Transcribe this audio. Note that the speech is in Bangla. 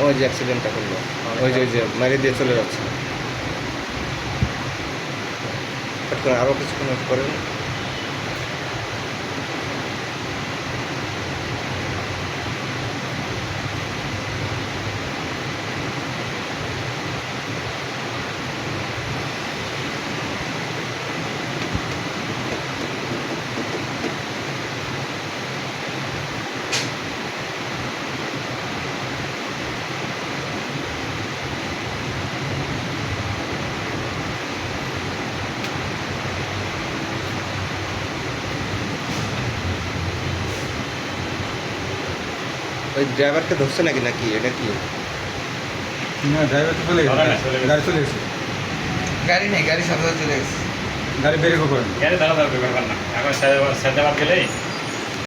ওই যে অ্যাক্সিডেন্টটা করলো, ওই যে মারিয়ে দিয়ে চলে যাচ্ছে। হঠাৎ করে আরও কিছুক্ষণ ওয়েট করেন। ওই ড্রাইভারকে ধরছে নাকি নাকি এটা কি? না, ড্রাইভার তো চলে ধরে না, গেছে, চলে গেছে। গাড়ি চলে গেছে, গাড়ি নেই, গাড়ি সাথে সাথে চলে গেছে। গাড়ি বেরিয়ে করেন। গাড়ি দাঁড়া থাকবে ব্যাপার না, এখন সাজাবাদ গেলেই